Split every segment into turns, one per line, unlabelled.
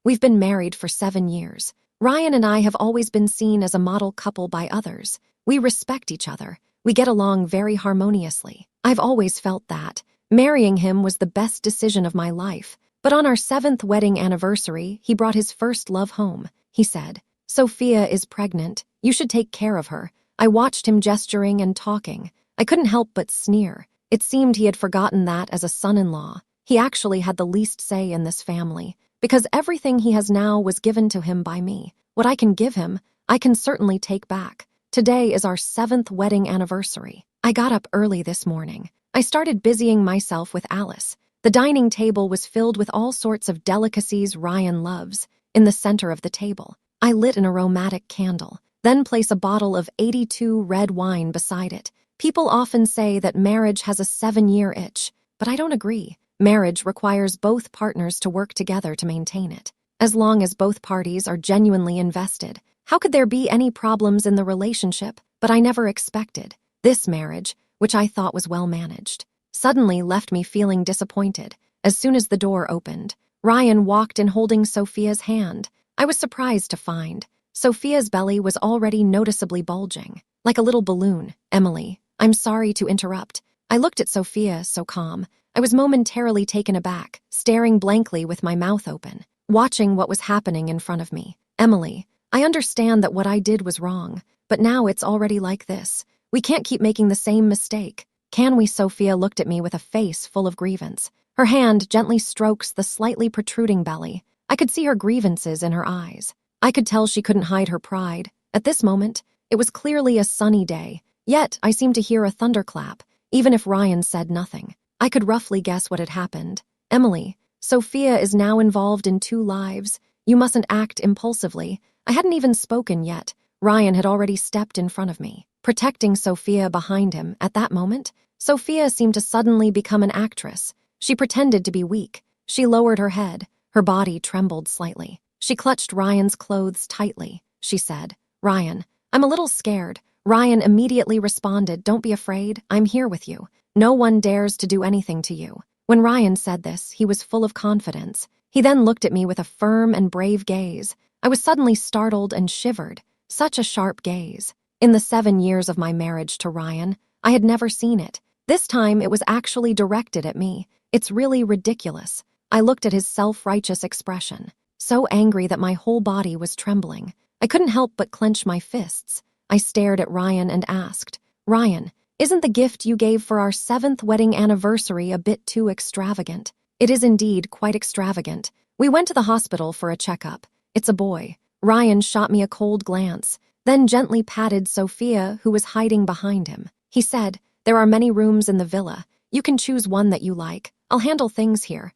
We've been married for 7 years. Ryan and I have always been seen as a model couple by others. We respect each other. We get along very harmoniously. I've always felt that. Marrying him was the best decision of my life. But on our 7th wedding anniversary, he brought his first love home. He said, "Sophia is pregnant. You should take care of her." I watched him gesturing and talking. I couldn't help but sneer. It seemed he had forgotten that as a son-in-law, he actually had the least say in this family, because everything he has now was given to him by me. What I can give him, I can certainly take back. Today is our 7th wedding anniversary. I got up early this morning. I started busying myself with Alice. The dining table was filled with all sorts of delicacies Ryan loves. In the center of the table, I lit an aromatic candle, then place a bottle of 82 red wine beside it. People often say that marriage has a 7-year itch, but I don't agree. Marriage requires both partners to work together to maintain it. As long as both parties are genuinely invested, how could there be any problems in the relationship? But I never expected. This marriage, which I thought was well managed, suddenly left me feeling disappointed. As soon as the door opened, Ryan walked in holding Sophia's hand. I was surprised to find Sophia's belly was already noticeably bulging, like a little balloon. "Emily, I'm sorry to interrupt." I looked at Sophia, so calm. I was momentarily taken aback, staring blankly with my mouth open, watching what was happening in front of me. "Emily, I understand that what I did was wrong, but now it's already like this. We can't keep making the same mistake. Can we?" Sophia looked at me with a face full of grievance. Her hand gently strokes the slightly protruding belly. I could see her grievances in her eyes. I could tell she couldn't hide her pride. At this moment, it was clearly a sunny day, yet I seemed to hear a thunderclap, even if Ryan said nothing. I could roughly guess what had happened. "Emily, Sophia is now involved in 2 lives. You mustn't act impulsively." I hadn't even spoken yet. Ryan had already stepped in front of me, protecting Sophia behind him. At that moment, Sophia seemed to suddenly become an actress. She pretended to be weak. She lowered her head. Her body trembled slightly. She clutched Ryan's clothes tightly. She said, "Ryan, I'm a little scared." Ryan immediately responded, "Don't be afraid. I'm here with you. No one dares to do anything to you." When Ryan said this, he was full of confidence. He then looked at me with a firm and brave gaze. I was suddenly startled and shivered. Such a sharp gaze. In the 7 years of my marriage to Ryan, I had never seen it. This time it was actually directed at me. It's really ridiculous. I looked at his self-righteous expression, so angry that my whole body was trembling. I couldn't help but clench my fists. I stared at Ryan and asked, "Ryan, isn't the gift you gave for our 7th wedding anniversary a bit too extravagant?" "It is indeed quite extravagant. We went to the hospital for a checkup. It's a boy." Ryan shot me a cold glance, then gently patted Sophia, who was hiding behind him. He said, "There are many rooms in the villa. You can choose one that you like. I'll handle things here.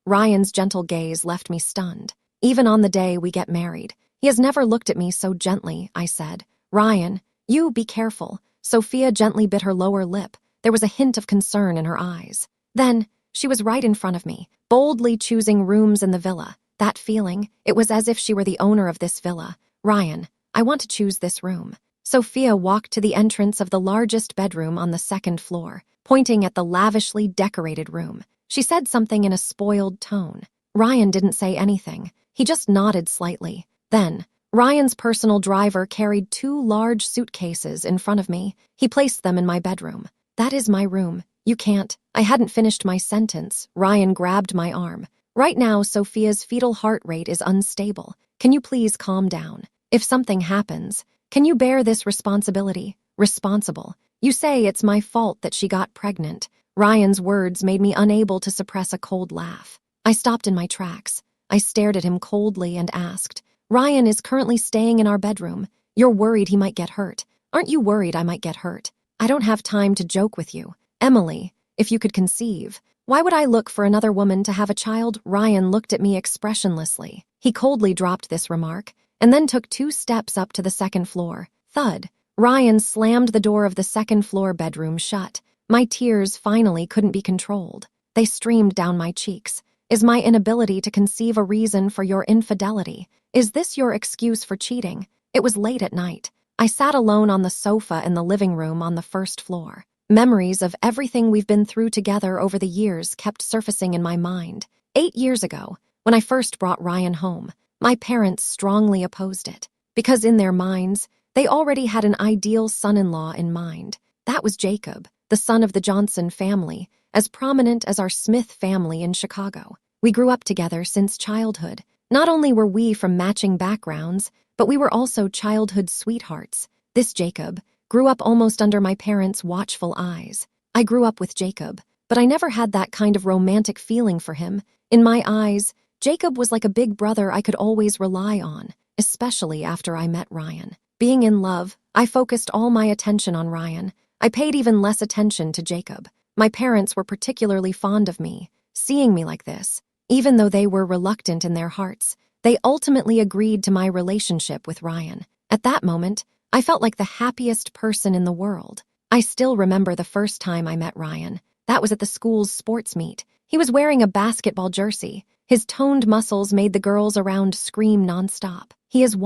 Ryan's gentle gaze left me stunned. "Even on the day we get married, he has never looked at me so gently," I said. "Ryan, you be careful." Sophia gently bit her lower lip. There was a hint of concern in her eyes. Then, she was right in front of me, boldly choosing rooms in the villa. That feeling, it was as if she were the owner of this villa. "Ryan, I want to choose this room." Sophia walked to the entrance of the largest bedroom on the 2nd floor, pointing at the lavishly decorated room. She said something in a spoiled tone. Ryan didn't say anything. He just nodded slightly. Then, Ryan's personal driver carried 2 large suitcases in front of me. He placed them in my bedroom. "That is my room. You can't." I hadn't finished my sentence. Ryan grabbed my arm. "Right now, Sophia's fetal heart rate is unstable. Can you please calm down? If something happens, can you bear this responsibility?" "Responsible? You say it's my fault that she got pregnant." Ryan's words made me unable to suppress a cold laugh. I stopped in my tracks. I stared at him coldly and asked, "Ryan is currently staying in our bedroom. You're worried he might get hurt. Aren't you worried I might get hurt? I don't have time to joke with you. Emily, if you could conceive, why would I look for another woman to have a child?" Ryan looked at me expressionlessly. He coldly dropped this remark, and then took 2 steps up to the 2nd floor. Thud. Ryan slammed the door of the 2nd floor bedroom shut. My tears finally couldn't be controlled. They streamed down my cheeks. "Is my inability to conceive a reason for your infidelity? Is this your excuse for cheating?" It was late at night. I sat alone on the sofa in the living room on the 1st floor. Memories of everything we've been through together over the years kept surfacing in my mind. 8 years ago, When I first brought Ryan home, my parents strongly opposed it, because in their minds, they already had an ideal son-in-law in mind. That was Jacob, the son of the Johnson family, as prominent as our Smith family in Chicago. We grew up together since childhood. Not only were we from matching backgrounds, but we were also childhood sweethearts. This Jacob grew up almost under my parents' watchful eyes. I grew up with Jacob, but I never had that kind of romantic feeling for him. In my eyes, Jacob was like a big brother I could always rely on, especially after I met Ryan. Being in love, I focused all my attention on Ryan. I paid even less attention to Jacob. My parents were particularly fond of me, seeing me like this. Even though they were reluctant in their hearts, they ultimately agreed to my relationship with Ryan. At that moment, I felt like the happiest person in the world. I still remember the first time I met Ryan. That was at the school's sports meet. He was wearing a basketball jersey. His toned muscles made the girls around scream nonstop. He is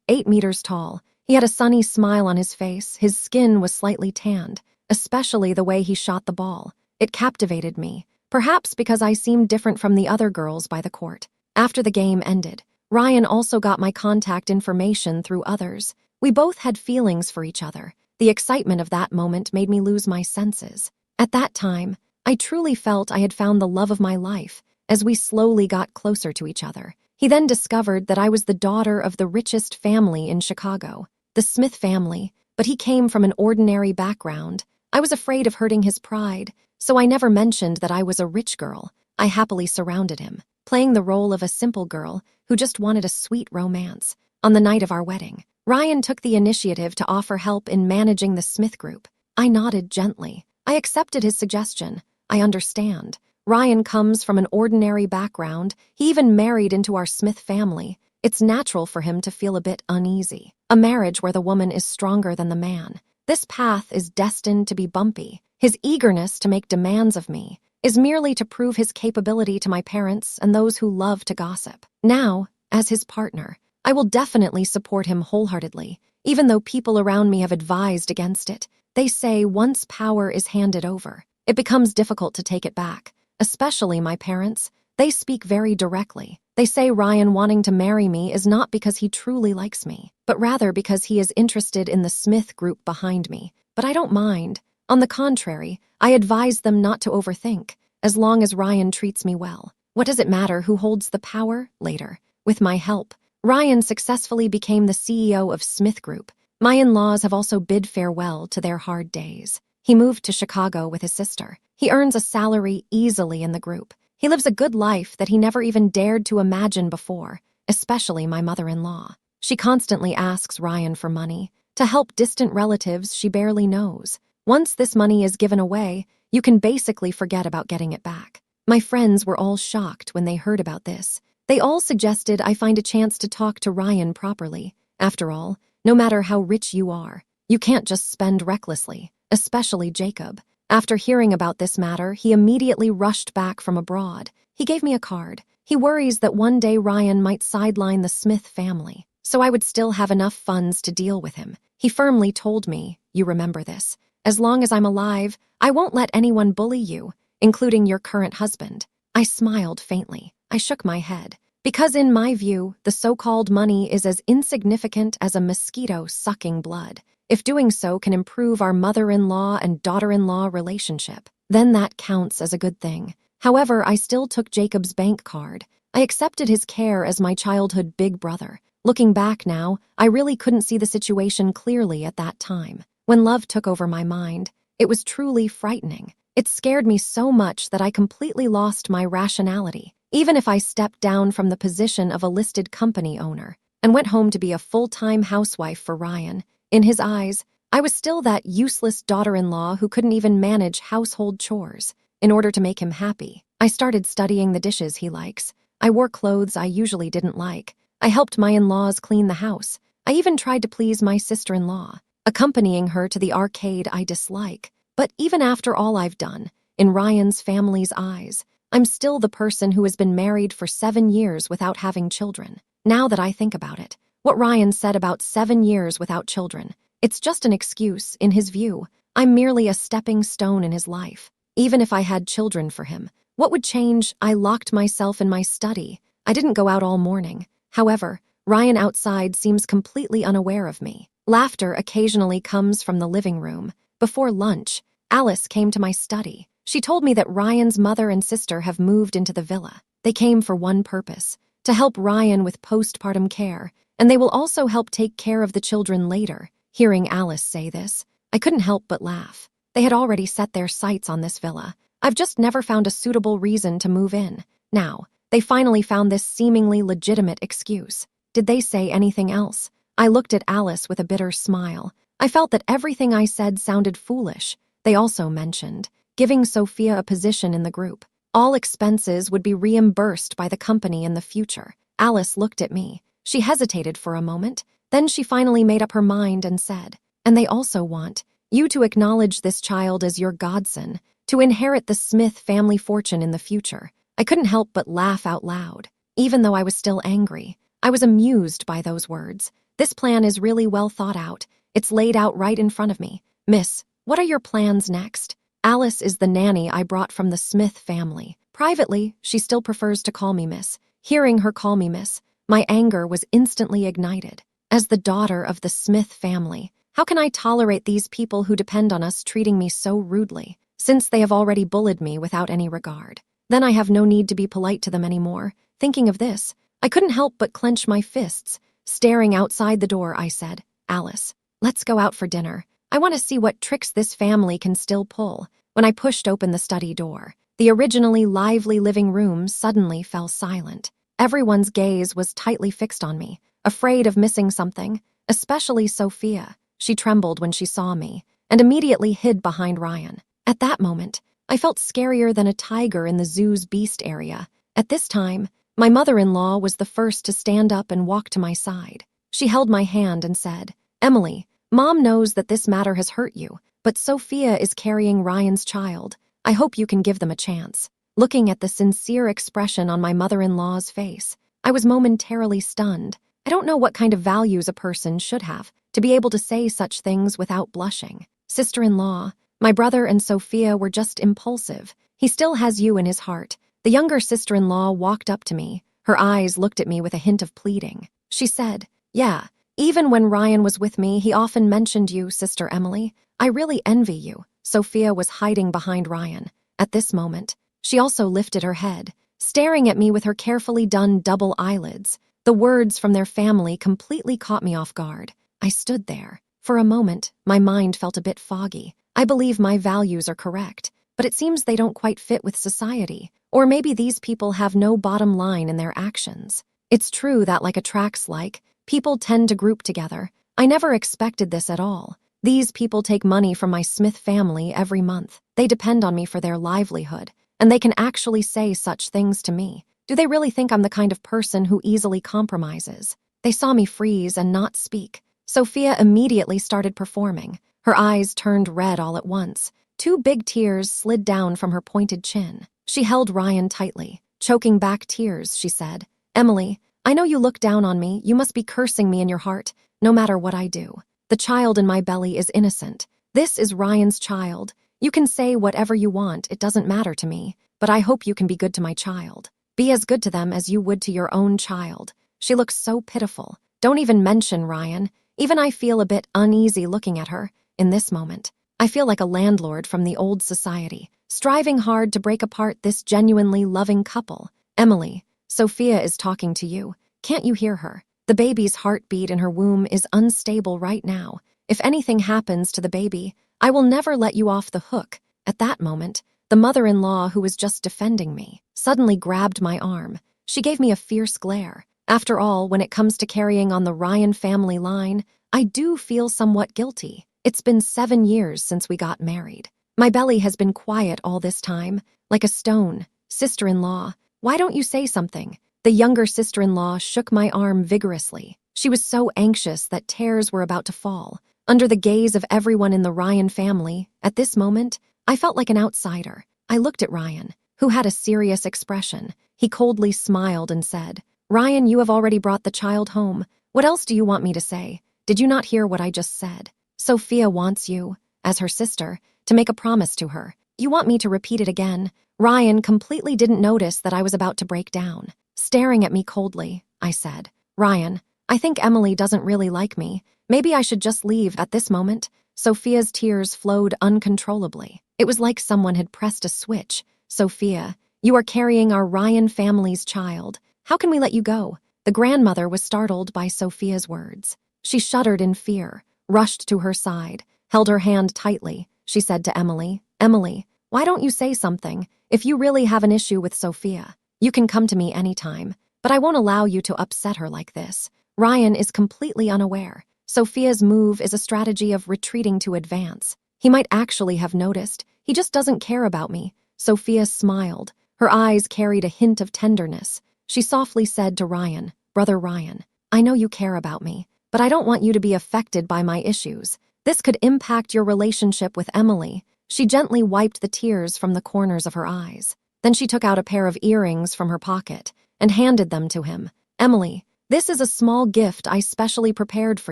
8 meters tall. He had a sunny smile on his face. His skin was slightly tanned, especially the way he shot the ball. It captivated me, perhaps because I seemed different from the other girls by the court. After the game ended, Ryan also got my contact information through others. We both had feelings for each other. The excitement of that moment made me lose my senses. At that time, I truly felt I had found the love of my life as we slowly got closer to each other. He then discovered that I was the daughter of the richest family in Chicago, the Smith family, but he came from an ordinary background. I was afraid of hurting his pride, so I never mentioned that I was a rich girl. I happily surrounded him, playing the role of a simple girl who just wanted a sweet romance. On the night of our wedding, Ryan took the initiative to offer help in managing the Smith group. I nodded gently. I accepted his suggestion. I understand. Ryan comes from an ordinary background. He even married into our Smith family. It's natural for him to feel a bit uneasy. A marriage where the woman is stronger than the man. This path is destined to be bumpy. His eagerness to make demands of me is merely to prove his capability to my parents and those who love to gossip. Now, as his partner, I will definitely support him wholeheartedly, even though people around me have advised against it. They say once power is handed over, it becomes difficult to take it back, especially my parents. They speak very directly. They say Ryan wanting to marry me is not because he truly likes me, but rather because he is interested in the Smith group behind me. But I don't mind. On the contrary, I advise them not to overthink, as long as Ryan treats me well. What does it matter who holds the power? Later, with my help, Ryan successfully became the CEO of Smith Group. My in-laws have also bid farewell to their hard days. He moved to Chicago with his sister. He earns a salary easily in the group. He lives a good life that he never even dared to imagine before, especially my mother-in-law. She constantly asks Ryan for money to help distant relatives she barely knows. Once this money is given away, you can basically forget about getting it back. My friends were all shocked when they heard about this. They all suggested I find a chance to talk to Ryan properly. After all, no matter how rich you are, you can't just spend recklessly, especially Jacob. After hearing about this matter, he immediately rushed back from abroad. He gave me a card. He worries that one day Ryan might sideline the Smith family, so I would still have enough funds to deal with him. He firmly told me, "You remember this. As long as I'm alive, I won't let anyone bully you, including your current husband." I smiled faintly. I shook my head. Because in my view, the so-called money is as insignificant as a mosquito sucking blood. If doing so can improve our mother-in-law and daughter-in-law relationship, then that counts as a good thing. However, I still took Jacob's bank card. I accepted his care as my childhood big brother. Looking back now, I really couldn't see the situation clearly at that time. When love took over my mind, it was truly frightening. It scared me so much that I completely lost my rationality, even if I stepped down from the position of a listed company owner and went home to be a full-time housewife for Ryan. In his eyes, I was still that useless daughter-in-law who couldn't even manage household chores. In order to make him happy, I started studying the dishes he likes. I wore clothes I usually didn't like. I helped my in-laws clean the house. I even tried to please my sister-in-law, accompanying her to the arcade I dislike. But even after all I've done, in Ryan's family's eyes, I'm still the person who has been married for 7 years without having children. Now that I think about it, what Ryan said about 7 years without children, it's just an excuse. In his view, I'm merely a stepping stone in his life. Even if I had children for him, what would change? I locked myself in my study. I didn't go out all morning. However, Ryan outside seems completely unaware of me. Laughter occasionally comes from the living room. Before lunch, Alice came to my study. She told me that Ryan's mother and sister have moved into the villa. They came for one purpose, to help Ryan with postpartum care, and they will also help take care of the children later. Hearing Alice say this, I couldn't help but laugh. They had already set their sights on this villa. I've just never found a suitable reason to move in. Now, they finally found this seemingly legitimate excuse. Did they say anything else? I looked at Alice with a bitter smile. I felt that everything I said sounded foolish. They also mentioned giving Sophia a position in the group. All expenses would be reimbursed by the company in the future. Alice looked at me. She hesitated for a moment. Then she finally made up her mind and said, and they also want you to acknowledge this child as your godson, to inherit the Smith family fortune in the future. I couldn't help but laugh out loud. Even though I was still angry, I was amused by those words. This plan is really well thought out. It's laid out right in front of me. Miss, what are your plans next? Alice is the nanny I brought from the Smith family. Privately, she still prefers to call me Miss. Hearing her call me Miss, my anger was instantly ignited. As the daughter of the Smith family, how can I tolerate these people who depend on us treating me so rudely, since they have already bullied me without any regard? Then I have no need to be polite to them anymore. Thinking of this, I couldn't help but clench my fists. Staring outside the door, I said, Alice, let's go out for dinner. I want to see what tricks this family can still pull. When I pushed open the study door, the originally lively living room suddenly fell silent. Everyone's gaze was tightly fixed on me, afraid of missing something, especially Sophia. She trembled when she saw me and immediately hid behind Ryan. At that moment, I felt scarier than a tiger in the zoo's beast area. At this time, my mother-in-law was the first to stand up and walk to my side. She held my hand and said, Emily, Mom knows that this matter has hurt you, but Sophia is carrying Ryan's child. I hope you can give them a chance. Looking at the sincere expression on my mother-in-law's face, I was momentarily stunned. I don't know what kind of values a person should have to be able to say such things without blushing. Sister-in-law, my brother and Sophia were just impulsive. He still has you in his heart. The younger sister-in-law walked up to me. Her eyes looked at me with a hint of pleading. She said, yeah, even when Ryan was with me, he often mentioned you, Sister Emily. I really envy you. Sophia was hiding behind Ryan. At this moment, she also lifted her head, staring at me with her carefully done double eyelids. The words from their family completely caught me off guard. I stood there. For a moment, my mind felt a bit foggy. I believe my values are correct, but it seems they don't quite fit with society. Or maybe these people have no bottom line in their actions. It's true that like attracts like, people tend to group together. I never expected this at all. These people take money from my Smith family every month. They depend on me for their livelihood, and they can actually say such things to me. Do they really think I'm the kind of person who easily compromises? They saw me freeze and not speak. Sophia immediately started performing. Her eyes turned red all at once. 2 big tears slid down from her pointed chin. She held Ryan tightly. Choking back tears, she said, Emily, I know you look down on me. You must be cursing me in your heart, no matter what I do. The child in my belly is innocent. This is Ryan's child. You can say whatever you want. It doesn't matter to me, but I hope you can be good to my child. Be as good to them as you would to your own child. She looks so pitiful. Don't even mention Ryan. Even I feel a bit uneasy looking at her. In this moment, I feel like a landlord from the old society, striving hard to break apart this genuinely loving couple. Emily, Sophia is talking to you. Can't you hear her? The baby's heartbeat in her womb is unstable right now. If anything happens to the baby, I will never let you off the hook. At that moment, the mother-in-law who was just defending me suddenly grabbed my arm. She gave me a fierce glare. After all, when it comes to carrying on the Ryan family line, I do feel somewhat guilty. It's been 7 years since we got married. My belly has been quiet all this time, like a stone. Sister-in-law, why don't you say something? The younger sister-in-law shook my arm vigorously. She was so anxious that tears were about to fall. Under the gaze of everyone in the Ryan family, at this moment, I felt like an outsider. I looked at Ryan, who had a serious expression. He coldly smiled and said, Ryan, you have already brought the child home. What else do you want me to say? Did you not hear what I just said? Sophia wants you, as her sister, to make a promise to her. You want me to repeat it again? Ryan completely didn't notice that I was about to break down. Staring at me coldly, I said, Ryan, I think Emily doesn't really like me. Maybe I should just leave at this moment. Sophia's tears flowed uncontrollably. It was like someone had pressed a switch. Sophia, you are carrying our Ryan family's child. How can we let you go? The grandmother was startled by Sophia's words. She shuddered in fear, rushed to her side, held her hand tightly. She said to Emily, Emily, why don't you say something? If you really have an issue with Sophia, you can come to me anytime, but I won't allow you to upset her like this. Ryan is completely unaware. Sophia's move is a strategy of retreating to advance. He might actually have noticed. He just doesn't care about me. Sophia smiled. Her eyes carried a hint of tenderness. She softly said to Ryan, Brother Ryan, I know you care about me, but I don't want you to be affected by my issues. This could impact your relationship with Emily. She gently wiped the tears from the corners of her eyes. Then she took out a pair of earrings from her pocket and handed them to him. Emily, this is a small gift I specially prepared for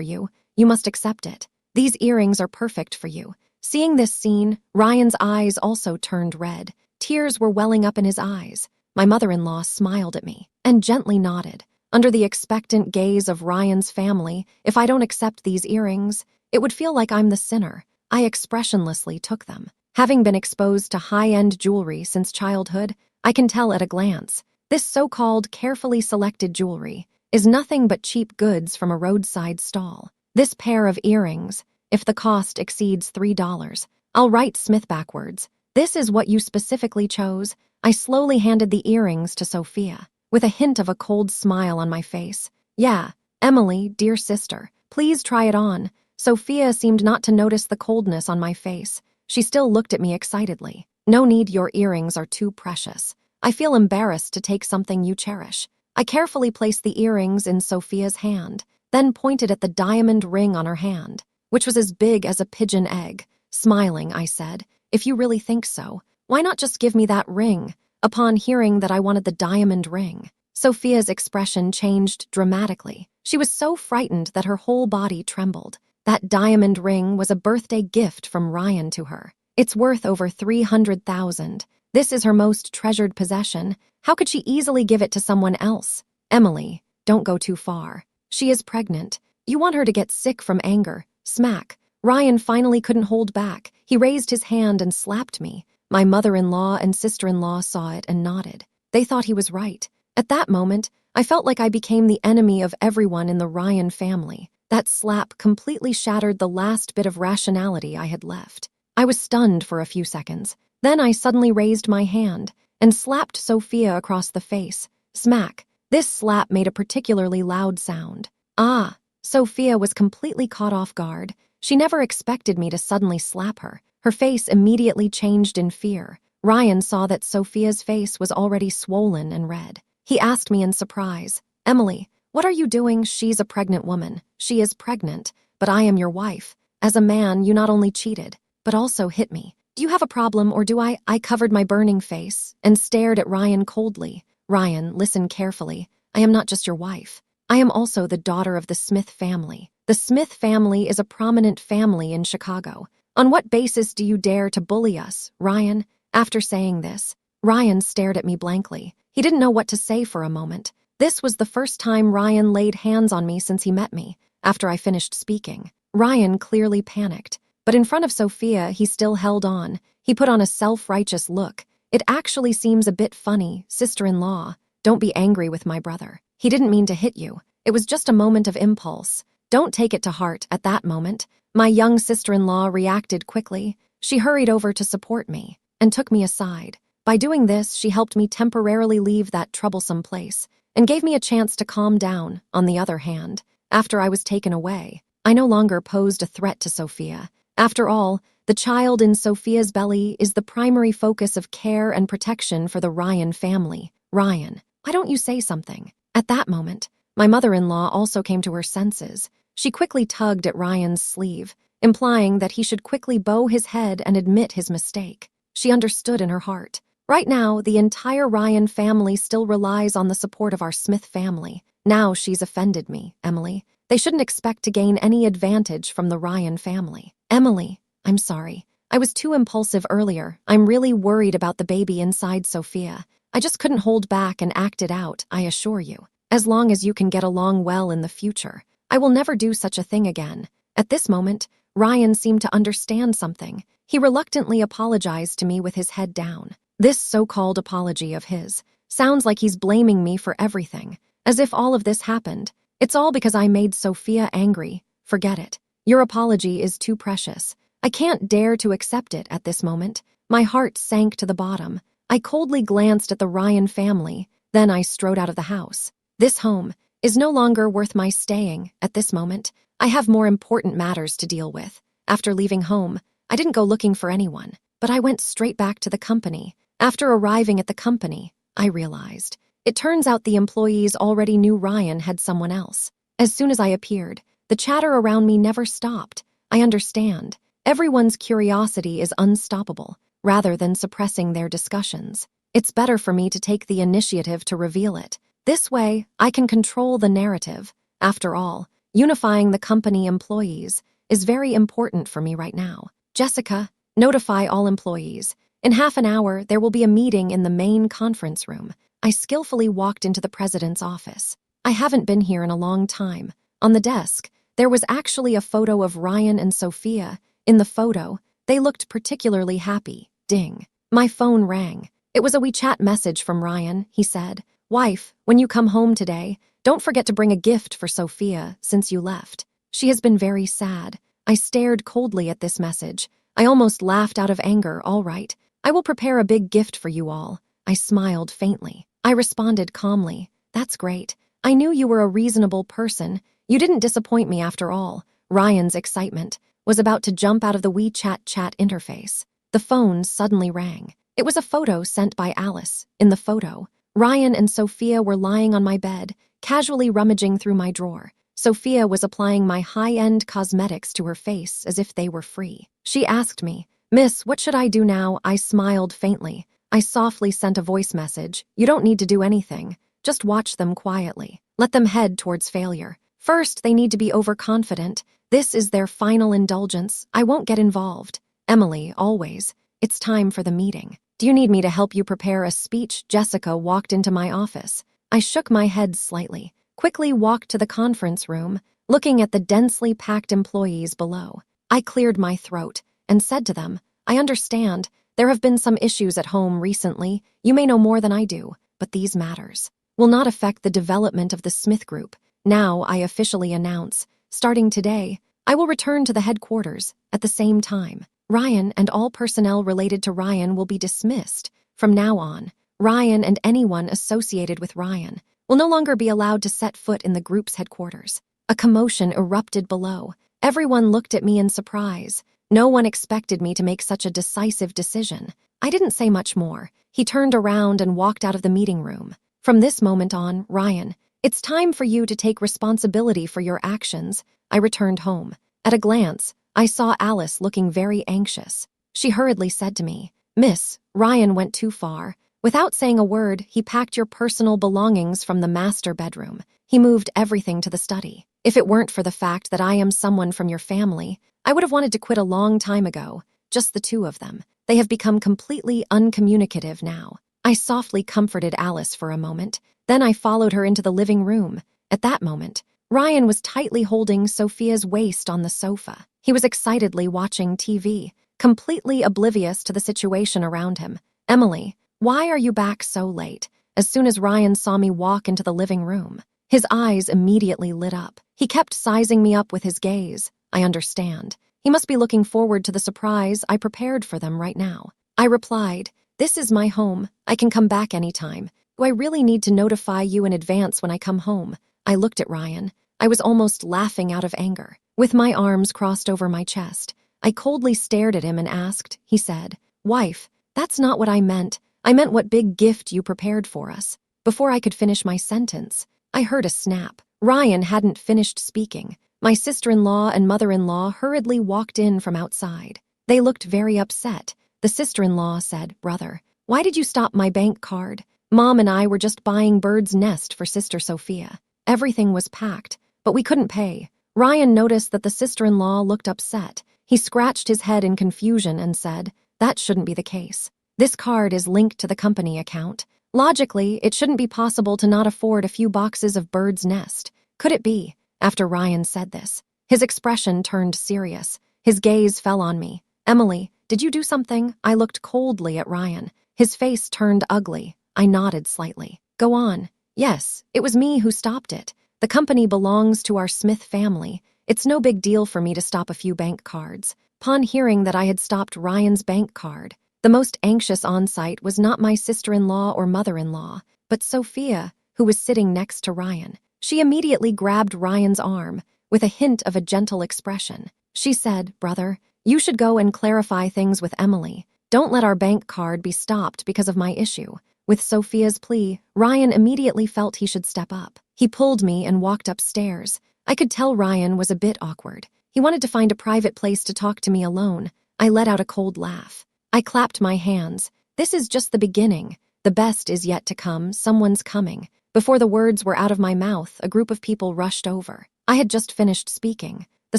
you. You must accept it. These earrings are perfect for you. Seeing this scene, Ryan's eyes also turned red. Tears were welling up in his eyes. My mother-in-law smiled at me and gently nodded. Under the expectant gaze of Ryan's family, if I don't accept these earrings, it would feel like I'm the sinner. I expressionlessly took them. Having been exposed to high-end jewelry since childhood, I can tell at a glance. This so-called carefully selected jewelry is nothing but cheap goods from a roadside stall. This pair of earrings, if the cost exceeds $3, I'll write Smith backwards. This is what you specifically chose. I slowly handed the earrings to Sophia, with a hint of a cold smile on my face. Yeah, Emily, dear sister, please try it on. Sophia seemed not to notice the coldness on my face. She still looked at me excitedly. No need, your earrings are too precious. I feel embarrassed to take something you cherish. I carefully placed the earrings in Sophia's hand, then pointed at the diamond ring on her hand, which was as big as a pigeon egg. Smiling, I said, if you really think so, why not just give me that ring? Upon hearing that I wanted the diamond ring, Sophia's expression changed dramatically. She was so frightened that her whole body trembled. That diamond ring was a birthday gift from Ryan to her. It's worth over $300,000. This is her most treasured possession. How could she easily give it to someone else? Emily, don't go too far. She is pregnant. You want her to get sick from anger. Smack. Ryan finally couldn't hold back. He raised his hand and slapped me. My mother-in-law and sister-in-law saw it and nodded. They thought he was right. At that moment, I felt like I became the enemy of everyone in the Ryan family. That slap completely shattered the last bit of rationality I had left. I was stunned for a few seconds. Then I suddenly raised my hand and slapped Sophia across the face. Smack. This slap made a particularly loud sound. Ah! Sophia was completely caught off guard. She never expected me to suddenly slap her. Her face immediately changed in fear. Ryan saw that Sophia's face was already swollen and red. He asked me in surprise, Emily, what are you doing? She's a pregnant woman. She is pregnant, but I am your wife. As a man, you not only cheated, but also hit me. Do you have a problem, or do I? I covered my burning face and stared at Ryan coldly. Ryan, listen carefully. I am not just your wife. I am also the daughter of the Smith family. The Smith family is a prominent family in Chicago. On what basis do you dare to bully us, Ryan? After saying this, Ryan stared at me blankly. He didn't know what to say for a moment. This was the first time Ryan laid hands on me since he met me. After I finished speaking, Ryan clearly panicked. But in front of Sophia, he still held on. He put on a self-righteous look. It actually seems a bit funny, sister-in-law. Don't be angry with my brother. He didn't mean to hit you. It was just a moment of impulse. Don't take it to heart at that moment. My young sister-in-law reacted quickly. She hurried over to support me and took me aside. By doing this, she helped me temporarily leave that troublesome place and gave me a chance to calm down. On the other hand, after I was taken away, I no longer posed a threat to Sophia. After all, the child in Sophia's belly is the primary focus of care and protection for the Ryan family. Ryan, why don't you say something? At that moment, my mother-in-law also came to her senses. She quickly tugged at Ryan's sleeve, implying that he should quickly bow his head and admit his mistake. She understood in her heart. Right now, the entire Ryan family still relies on the support of our Smith family. Now she's offended me, Emily. They shouldn't expect to gain any advantage from the Ryan family. Emily, I'm sorry. I was too impulsive earlier. I'm really worried about the baby inside Sophia. I just couldn't hold back and act it out, I assure you. As long as you can get along well in the future, I will never do such a thing again. At this moment, Ryan seemed to understand something. He reluctantly apologized to me with his head down. This so-called apology of his sounds like he's blaming me for everything, as if all of this happened. It's all because I made Sophia angry. Forget it. Your apology is too precious. I can't dare to accept it at this moment. My heart sank to the bottom. I coldly glanced at the Ryan family, then I strode out of the house. This home is no longer worth my staying at this moment. I have more important matters to deal with. After leaving home, I didn't go looking for anyone, but I went straight back to the company. After arriving at the company, I realized. It turns out the employees already knew Ryan had someone else. As soon as I appeared, the chatter around me never stopped. I understand. Everyone's curiosity is unstoppable, rather than suppressing their discussions. It's better for me to take the initiative to reveal it. This way, I can control the narrative. After all, unifying the company employees is very important for me right now. Jessica, notify all employees. In half an hour, there will be a meeting in the main conference room. I skillfully walked into the president's office. I haven't been here in a long time. On the desk, there was actually a photo of Ryan and Sophia. In the photo, they looked particularly happy. Ding. My phone rang. It was a WeChat message from Ryan. He said, "Wife, when you come home today, don't forget to bring a gift for Sophia since you left. She has been very sad." I stared coldly at this message. I almost laughed out of anger. All right, I will prepare a big gift for you all. I smiled faintly. I responded calmly, "That's great. I knew you were a reasonable person. You didn't disappoint me after all." Ryan's excitement was about to jump out of the WeChat chat interface. The phone suddenly rang. It was a photo sent by Alice. In the photo, Ryan and Sophia were lying on my bed, casually rummaging through my drawer. Sophia was applying my high-end cosmetics to her face as if they were free. She asked me, "Miss, what should I do now?" I smiled faintly. I softly sent a voice message. "You don't need to do anything. Just watch them quietly. Let them head towards failure. First, they need to be overconfident. This is their final indulgence. I won't get involved. Emily, always. It's time for the meeting. Do you need me to help you prepare a speech?" Jessica walked into my office. I shook my head slightly, quickly walked to the conference room, looking at the densely packed employees below. I cleared my throat and said to them, "I understand. There have been some issues at home recently. You may know more than I do, but these matters will not affect the development of the Smith Group. Now I officially announce, starting today, I will return to the headquarters at the same time. Ryan and all personnel related to Ryan will be dismissed. From now on, Ryan and anyone associated with Ryan will no longer be allowed to set foot in the group's headquarters." A commotion erupted below. Everyone looked at me in surprise. No one expected me to make such a decisive decision. I didn't say much more. He turned around and walked out of the meeting room. "From this moment on, Ryan, it's time for you to take responsibility for your actions." I returned home. At a glance, I saw Alice looking very anxious. She hurriedly said to me, "Miss, Ryan went too far." Without saying a word, he packed your personal belongings from the master bedroom. He moved everything to the study. If it weren't for the fact that I am someone from your family, I would have wanted to quit a long time ago. Just the two of them. They have become completely uncommunicative now. I softly comforted Alice for a moment. Then I followed her into the living room. At that moment, Ryan was tightly holding Sophia's waist on the sofa. He was excitedly watching TV, completely oblivious to the situation around him. "Emily, why are you back so late?" As soon as Ryan saw me walk into the living room, his eyes immediately lit up. He kept sizing me up with his gaze. I understand. He must be looking forward to the surprise I prepared for them right now. I replied, "This is my home. I can come back anytime. Do I really need to notify you in advance when I come home?" I looked at Ryan. I was almost laughing out of anger. With my arms crossed over my chest, I coldly stared at him and asked. He said, "Wife, that's not what I meant. I meant what big gift you prepared for us." Before I could finish my sentence, I heard a snap. Ryan hadn't finished speaking. My sister-in-law and mother-in-law hurriedly walked in from outside. They looked very upset. The sister-in-law said, "Brother, why did you stop my bank card? Mom and I were just buying Bird's Nest for Sister Sophia. Everything was packed, but we couldn't pay." Ryan noticed that the sister-in-law looked upset. He scratched his head in confusion and said, "That shouldn't be the case. This card is linked to the company account. Logically, it shouldn't be possible to not afford a few boxes of Bird's Nest. Could it be?" After Ryan said this, his expression turned serious. His gaze fell on me. "Emily, did you do something?" I looked coldly at Ryan. His face turned ugly. I nodded slightly. "Go on." "Yes, it was me who stopped it. The company belongs to our Smith family. It's no big deal for me to stop a few bank cards." Upon hearing that I had stopped Ryan's bank card, the most anxious on site was not my sister-in-law or mother-in-law, but Sophia, who was sitting next to Ryan. She immediately grabbed Ryan's arm with a hint of a gentle expression. She said, "Brother, you should go and clarify things with Emily. Don't let our bank card be stopped because of my issue." With Sophia's plea, Ryan immediately felt he should step up. He pulled me and walked upstairs. I could tell Ryan was a bit awkward. He wanted to find a private place to talk to me alone. I let out a cold laugh. I clapped my hands. "This is just the beginning. The best is yet to come. Someone's coming." Before the words were out of my mouth, a group of people rushed over. I had just finished speaking. The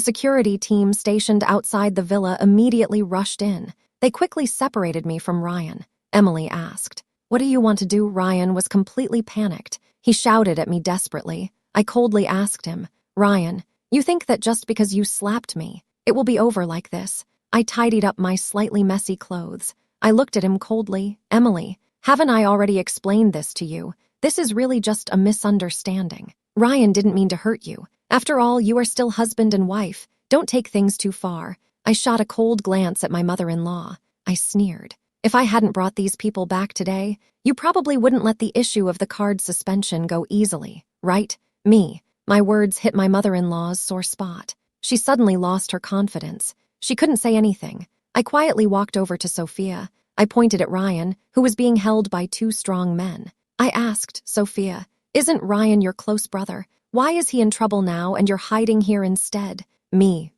security team stationed outside the villa immediately rushed in. They quickly separated me from Ryan. Emily asked, "What do you want to do?" Ryan was completely panicked. He shouted at me desperately. I coldly asked him, "Ryan, you think that just because you slapped me, it will be over like this?" I tidied up my slightly messy clothes. I looked at him coldly. "Emily, haven't I already explained this to you? This is really just a misunderstanding. Ryan didn't mean to hurt you. After all, you are still husband and wife. Don't take things too far." I shot a cold glance at my mother-in-law. I sneered. "If I hadn't brought these people back today, you probably wouldn't let the issue of the card suspension go easily, right?" Me. My words hit my mother-in-law's sore spot. She suddenly lost her confidence. She couldn't say anything. I quietly walked over to Sophia. I pointed at Ryan, who was being held by two strong men. I asked, "Sophia, isn't Ryan your close brother? Why is he in trouble now and you're hiding here instead?" Me.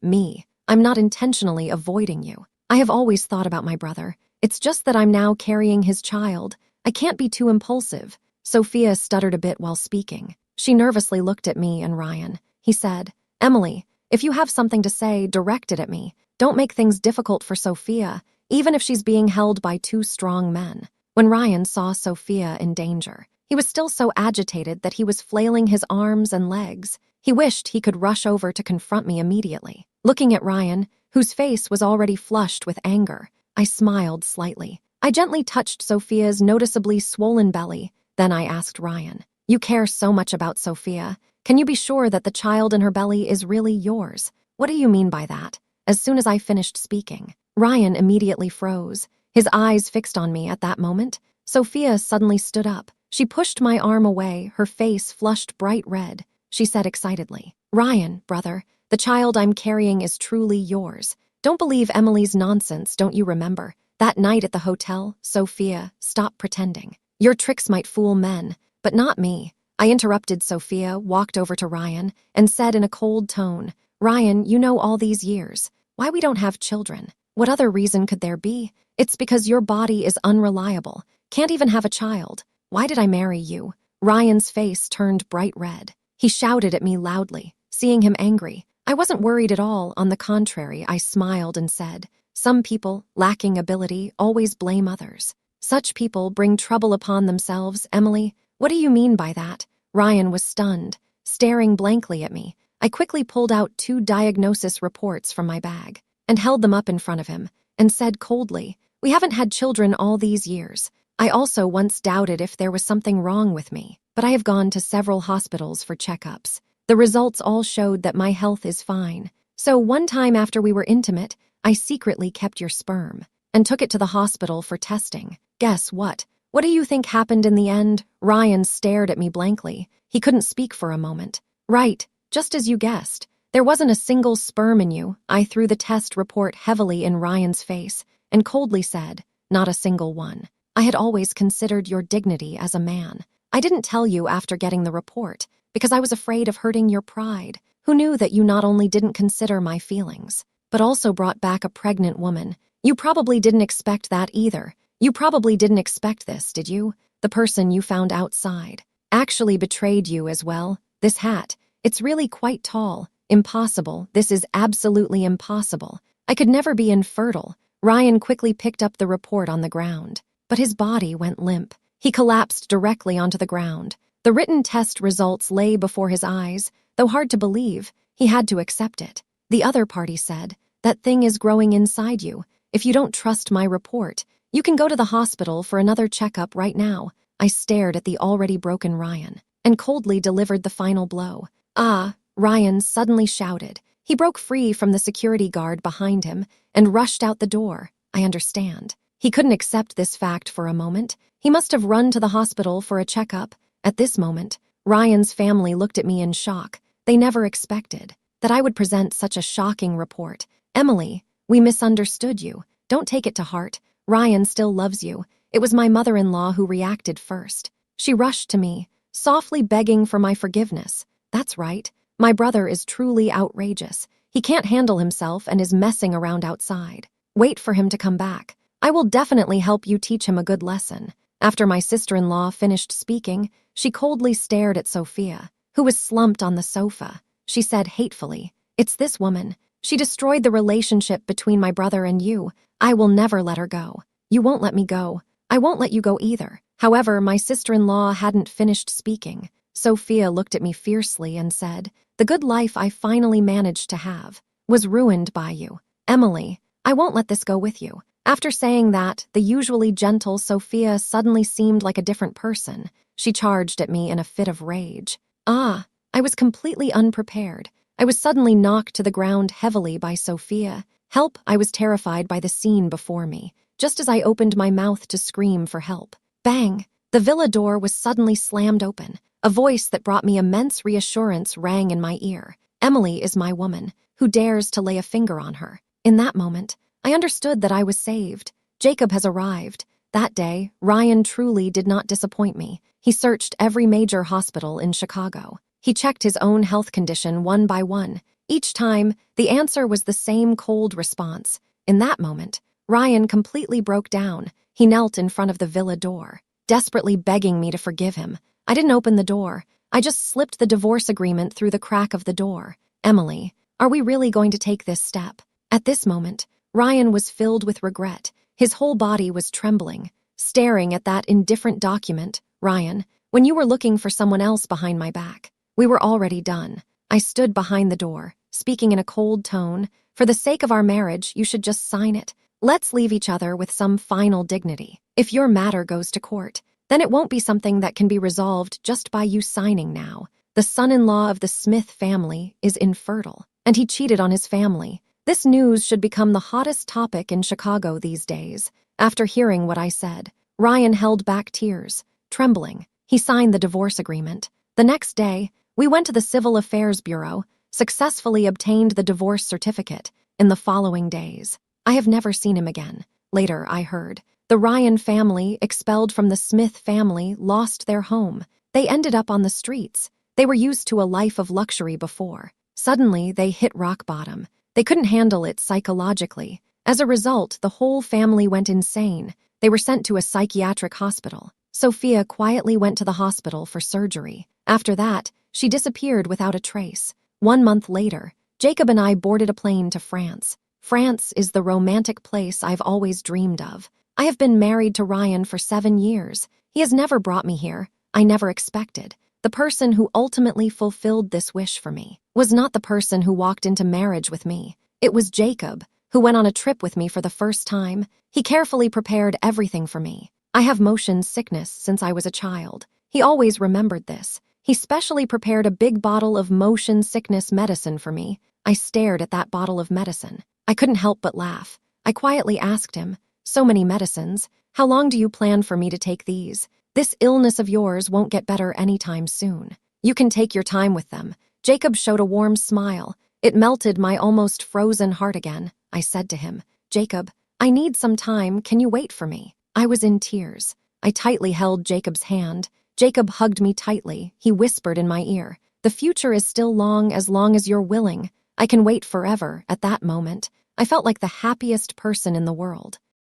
"I'm not intentionally avoiding you. I have always thought about my brother. It's just that I'm now carrying his child. I can't be too impulsive." Sophia stuttered a bit while speaking. She nervously looked at me and Ryan. He said, "Emily, if you have something to say, direct it at me. Don't make things difficult for Sophia, even if she's being held by two strong men." When Ryan saw Sophia in danger, he was still so agitated that he was flailing his arms and legs. He wished he could rush over to confront me immediately. Looking at Ryan, whose face was already flushed with anger, I smiled slightly. I gently touched Sophia's noticeably swollen belly. Then I asked Ryan, "You care so much about Sophia. Can you be sure that the child in her belly is really yours?" "What do you mean by that?" As soon as I finished speaking, Ryan immediately froze, his eyes fixed on me at that moment. Sophia suddenly stood up. She pushed my arm away, her face flushed bright red. She said excitedly, "Ryan, brother, the child I'm carrying is truly yours. Don't believe Emily's nonsense, don't you remember? That night at the hotel, Sophia, stop pretending. Your tricks might fool men, but not me." I interrupted Sophia, walked over to Ryan, and said in a cold tone, "Ryan, you know all these years why we don't have children. What other reason could there be? It's because your body is unreliable. Can't even have a child. Why did I marry you?" Ryan's face turned bright red. He shouted at me loudly. Seeing him angry, I wasn't worried at all. On the contrary, I smiled and said, "Some people, lacking ability, always blame others. Such people bring trouble upon themselves." "Emily, what do you mean by that?" Ryan was stunned, staring blankly at me. I quickly pulled out 2 diagnosis reports from my bag and held them up in front of him and said coldly, "We haven't had children all these years. I also once doubted if there was something wrong with me, but I have gone to several hospitals for checkups. The results all showed that my health is fine. So one time after we were intimate, I secretly kept your sperm and took it to the hospital for testing. Guess what? What do you think happened in the end?" Ryan stared at me blankly. He couldn't speak for a moment. "Right, just as you guessed. There wasn't a single sperm in you." I threw the test report heavily in Ryan's face and coldly said, "Not a single one. I had always considered your dignity as a man. I didn't tell you after getting the report because I was afraid of hurting your pride. Who knew that you not only didn't consider my feelings, but also brought back a pregnant woman? You probably didn't expect that either. You probably didn't expect this, did you? The person you found outside actually betrayed you as well. This hat, it's really quite tall. Impossible. This is absolutely impossible." I could never be infertile. Ryan quickly picked up the report on the ground, but his body went limp. He collapsed directly onto the ground. The written test results lay before his eyes. Though hard to believe, he had to accept it. The other party said, "That thing is growing inside you. If you don't trust my report, you can go to the hospital for another checkup right now." I stared at the already broken Ryan and coldly delivered the final blow. "Ah!" Ryan suddenly shouted. He broke free from the security guard behind him and rushed out the door. I understand. He couldn't accept this fact for a moment. He must have run to the hospital for a checkup. At this moment, Ryan's family looked at me in shock. They never expected that I would present such a shocking report. "Emily, we misunderstood you. Don't take it to heart. Ryan still loves you." It was my mother-in-law who reacted first. She rushed to me, softly begging for my forgiveness. "That's right. My brother is truly outrageous. He can't handle himself and is messing around outside. Wait for him to come back. I will definitely help you teach him a good lesson." After my sister-in-law finished speaking, she coldly stared at Sophia, who was slumped on the sofa. She said hatefully, "It's this woman. She destroyed the relationship between my brother and you. I will never let her go. You won't let me go. I won't let you go either." However, my sister-in-law hadn't finished speaking. Sophia looked at me fiercely and said, "The good life I finally managed to have was ruined by you. Emily, I won't let this go with you." After saying that, the usually gentle Sophia suddenly seemed like a different person. She charged at me in a fit of rage. I was completely unprepared. I was suddenly knocked to the ground heavily by Sophia. Help! I was terrified by the scene before me, just as I opened my mouth to scream for help. Bang! The villa door was suddenly slammed open. A voice that brought me immense reassurance rang in my ear. "Emily is my woman. Who dares to lay a finger on her?" In that moment, I understood that I was saved. Jacob has arrived. That day, Ryan truly did not disappoint me. He searched every major hospital in Chicago. He checked his own health condition one by one. Each time, the answer was the same cold response. In that moment, Ryan completely broke down. He knelt in front of the villa door, desperately begging me to forgive him. I didn't open the door. I just slipped the divorce agreement through the crack of the door. "Emily, are we really going to take this step?" At this moment, Ryan was filled with regret. His whole body was trembling, staring at that indifferent document. "Ryan, when you were looking for someone else behind my back, we were already done." I stood behind the door, speaking in a cold tone. "For the sake of our marriage, you should just sign it. Let's leave each other with some final dignity. If your matter goes to court, then it won't be something that can be resolved just by you signing now. The son-in-law of the Smith family is infertile, and he cheated on his family. This news should become the hottest topic in Chicago these days." After hearing what I said, Ryan held back tears, trembling. He signed the divorce agreement. The next day, we went to the Civil Affairs Bureau, successfully obtained the divorce certificate. In the following days, I have never seen him again. Later, I heard, the Ryan family, expelled from the Smith family, lost their home. They ended up on the streets. They were used to a life of luxury before. Suddenly, they hit rock bottom. They couldn't handle it psychologically. As a result, the whole family went insane. They were sent to a psychiatric hospital. Sophia quietly went to the hospital for surgery. After that, she disappeared without a trace. 1 month later, Jacob and I boarded a plane to France. France is the romantic place I've always dreamed of. I have been married to Ryan for 7 years. He has never brought me here. I never expected. The person who ultimately fulfilled this wish for me was not the person who walked into marriage with me. It was Jacob, who went on a trip with me for the first time. He carefully prepared everything for me. I have motion sickness since I was a child. He always remembered this. He specially prepared a big bottle of motion sickness medicine for me. I stared at that bottle of medicine. I couldn't help but laugh. I quietly asked him, "So many medicines. How long do you plan for me to take these? This illness of yours won't get better anytime soon. You can take your time with them." Jacob showed a warm smile. It melted my almost frozen heart again. I said to him, "Jacob, I need some time. Can you wait for me?" I was in tears. I tightly held Jacob's hand. Jacob hugged me tightly. He whispered in my ear, "The future is still long as you're willing. I can wait forever." At that moment, I felt like the happiest person in the world.